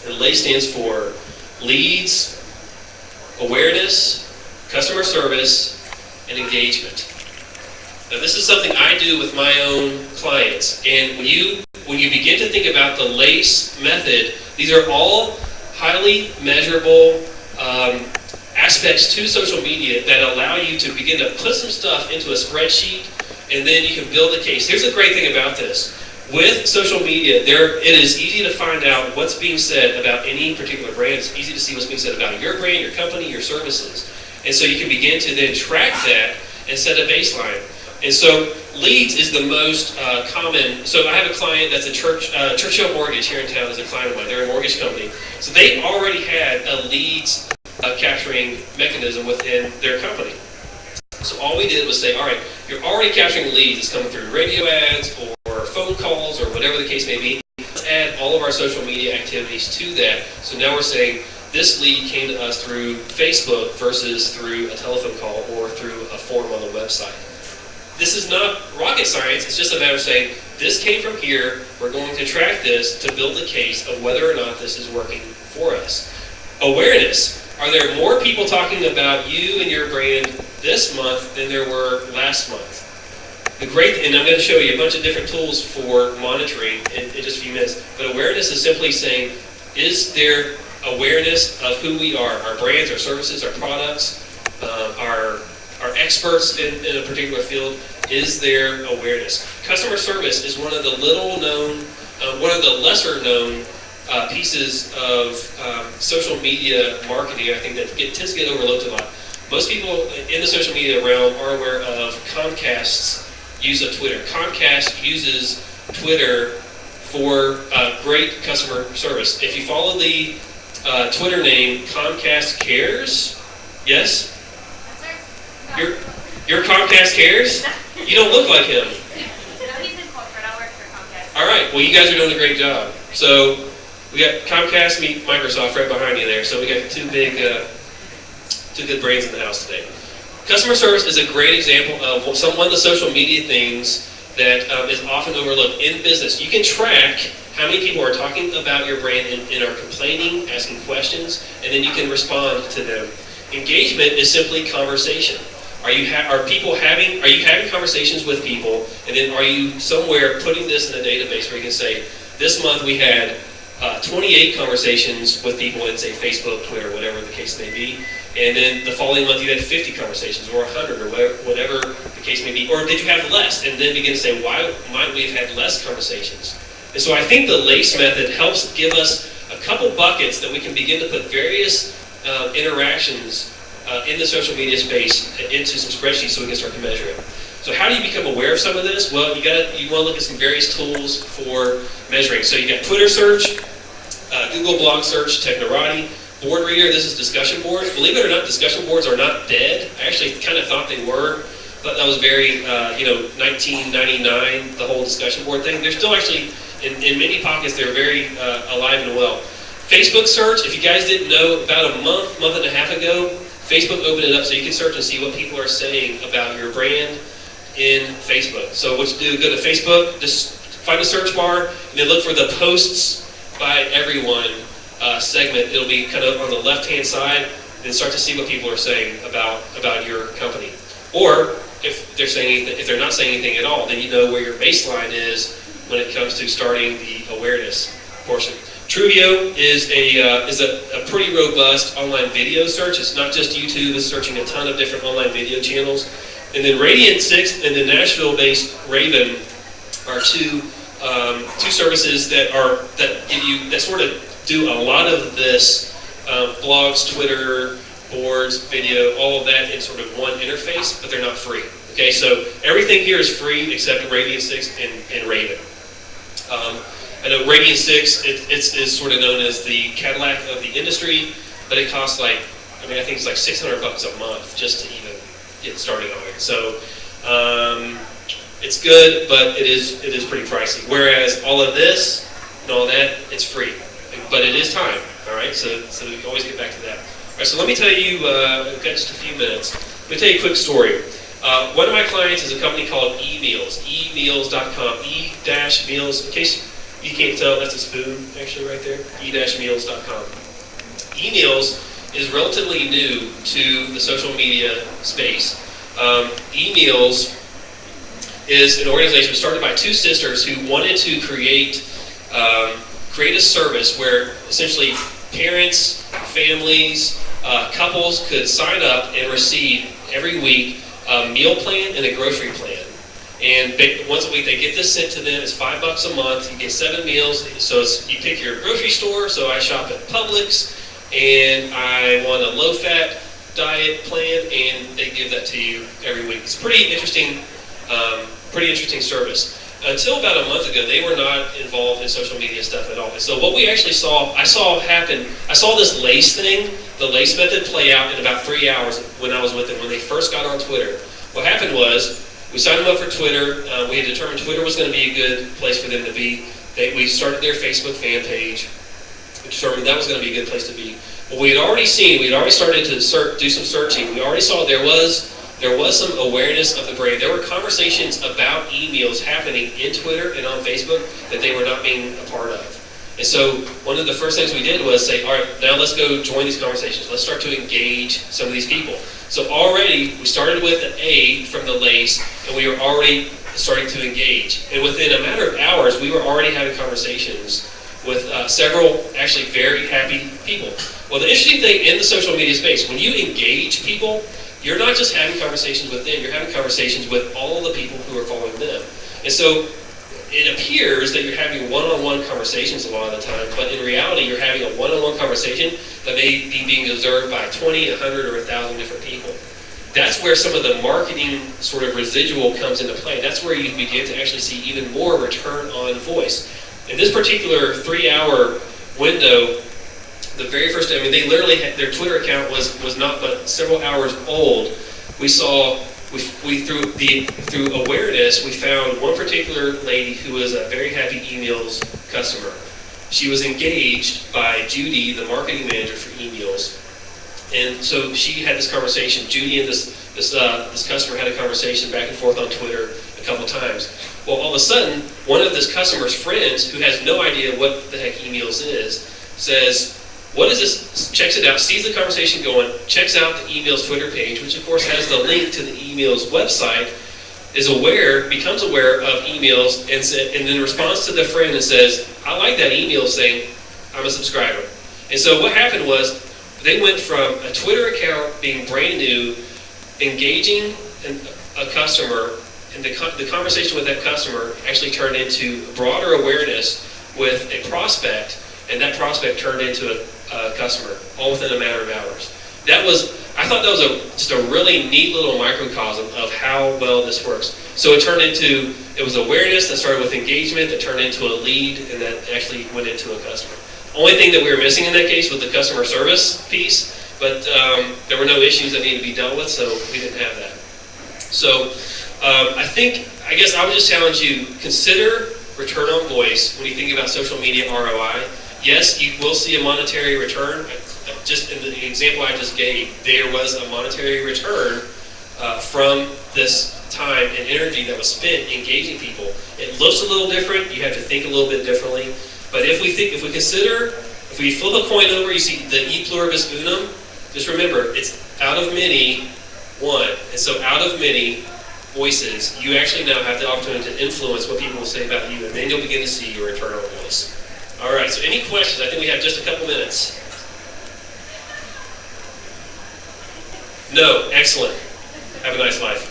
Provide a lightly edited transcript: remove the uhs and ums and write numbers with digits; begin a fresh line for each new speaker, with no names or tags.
And LAY stands for leads, awareness, customer service, and engagement. Now this is something I do with my own clients, and when you begin to think about the LACE method, these are all highly measurable aspects to social media that allow you to begin to put some stuff into a spreadsheet, and then you can build a case. Here's the great thing about this. With social media, it is easy to find out what's being said about any particular brand. It's easy to see what's being said about your brand, your company, your services. And so you can begin to then track that and set a baseline. And so leads is the most common. So I have a client that's a Churchill Mortgage here in town is a client of mine. They're a mortgage company. So they already had a leads capturing mechanism within their company. So all we did was say, all right, you're already capturing leads. It's coming through radio ads or phone calls or whatever the case may be. Let's add all of our social media activities to that. So now we're saying this lead came to us through Facebook versus through a telephone call or through a form on the website. This is not rocket science. It's just a matter of saying, this came from here. We're going to track this to build the case of whether or not this is working for us. Awareness. Are there more people talking about you and your brand this month than there were last month? And I'm going to show you a bunch of different tools for monitoring in just a few minutes. But awareness is simply saying, is there awareness of who we are, our brands, our services, our products, our experts in a particular field? Is there awareness? Customer service is one of the lesser known pieces of social media marketing, I think, that tends to get overlooked a lot. Most people in the social media realm are aware of Comcast's use of Twitter. Comcast uses Twitter for great customer service. If you follow the Twitter name Comcast Cares, yes? Your Comcast Cares? You don't look like him.
No, he's in corporate. I work for Comcast.
All right. Well, you guys are doing a great job. So we got Comcast meet Microsoft right behind you there. So we got two good brains in the house today. Customer service is a great example of one of the social media things that is often overlooked in business. You can track how many people are talking about your brand and are complaining, asking questions, and then you can respond to them. Engagement is simply conversation. Are you having conversations with people, and then are you somewhere putting this in a database where you can say, this month we had 28 conversations with people in, say, Facebook, Twitter, whatever the case may be, and then the following month you had 50 conversations, or 100, or whatever the case may be, or did you have less? And then begin to say, why might we have had less conversations? And so I think the LACE method helps give us a couple buckets that we can begin to put various interactions in the social media space into some spreadsheets so we can start to measure it. So how do you become aware of some of this? Well, you want to look at some various tools for measuring. So you got Twitter search, Google blog search, Technorati, Board Reader. This is discussion boards. Believe it or not, discussion boards are not dead. I actually kind of thought they were, but that was very 1999, the whole discussion board thing. They're still actually in many pockets. They're very alive and well. Facebook search. If you guys didn't know, about a month and a half ago, Facebook opened it up so you can search and see what people are saying about your brand in Facebook. So what you do, go to Facebook, just find a search bar, and then look for the posts by everyone segment. It'll be kind of on the left-hand side, and then start to see what people are saying about your company. Or if they're not saying anything at all, then you know where your baseline is when it comes to starting the awareness portion. Truvio is a pretty robust online video search. It's not just YouTube, it's searching a ton of different online video channels. And then Radiant 6 and the Nashville-based Raven are two services that sort of do a lot of this, blogs, Twitter, boards, video, all of that in sort of one interface, but they're not free. Okay, so everything here is free except Radiant 6 and Raven. I know Radiant 6 is sort of known as the Cadillac of the industry, but it costs I think it's like $600 a month just to even get started on it. So it's good, but it is pretty pricey. Whereas all of this and all that, it's free, but it is time. All right, so we can always get back to that. All right, so let me tell you. We've got just a few minutes. Let me tell you a quick story. One of my clients is a company called eMeals, emeals.com, e-meals. In case You can't tell, that's a spoon actually right there, e-meals.com. Emails is relatively new to the social media space. Emails is an organization started by two sisters who wanted to create a service where essentially parents, families, couples could sign up and receive every week a meal plan and a grocery plan. And once a week they get this sent to them. It's $5 a month. You get 7 meals. So you pick your grocery store. So I shop at Publix, and I want a low-fat diet plan, and they give that to you every week. It's pretty interesting service. Until about a month ago, they were not involved in social media stuff at all. And so what we actually saw, I saw this lace thing, the lace method, play out in about 3 hours when I was with them, when they first got on Twitter. What happened was, we signed them up for Twitter. We had determined Twitter was going to be a good place for them to be. We started their Facebook fan page. We determined that was going to be a good place to be. What we had already seen, we had already started to do some searching. We already saw there was some awareness of the brand. There were conversations about emails happening in Twitter and on Facebook that they were not being a part of. And so one of the first things we did was say, all right, now let's go join these conversations. Let's start to engage some of these people. So already we started with an A from the lace, and we were already starting to engage. And within a matter of hours, we were already having conversations with several actually very happy people. Well, the interesting thing in the social media space, when you engage people, you're not just having conversations with them, you're having conversations with all the people who are following them. And so it appears that you're having one-on-one conversations a lot of the time, but in reality, you're having a one-on-one conversation that may be being observed by 20, 100, or 1,000 different people. That's where some of the marketing sort of residual comes into play. That's where you begin to actually see even more return on voice. In this particular 3-hour window, the very first day, I mean, they literally had, their Twitter account was not but several hours old. We saw, through awareness, we found one particular lady who was a very happy emails customer. She was engaged by Judy, the marketing manager for emails. And so she had this conversation. Judy and this customer had a conversation back and forth on Twitter a couple times. Well, all of a sudden, one of this customer's friends, who has no idea what the heck emails is, says, what is this? Checks it out, sees the conversation going, checks out the emails Twitter page, which of course has the link to the emails website, becomes aware of emails, and then responds to the friend and says, I like that email saying, I'm a subscriber. And so what happened was, they went from a Twitter account being brand new, engaging a customer, and the conversation with that customer actually turned into broader awareness with a prospect, and that prospect turned into a customer, all within a matter of hours. I thought that was just a really neat little microcosm of how well this works. So it was awareness that started with engagement, that turned into a lead, and that actually went into a customer. Only thing that we were missing in that case was the customer service piece, but there were no issues that needed to be dealt with, so we didn't have that. So I guess I would just challenge you, consider return on voice when you think about social media ROI. Yes, you will see a monetary return. Just in the example I just gave, there was a monetary return from this time and energy that was spent engaging people. It looks a little different. You have to think a little bit differently. But if we flip a coin over, you see the e pluribus unum. Just remember, it's out of many, one. And so out of many voices, you actually now have the opportunity to influence what people will say about you, and then you'll begin to see your return on voice. All right, so any questions? I think we have just a couple minutes. No, excellent. Have a nice life.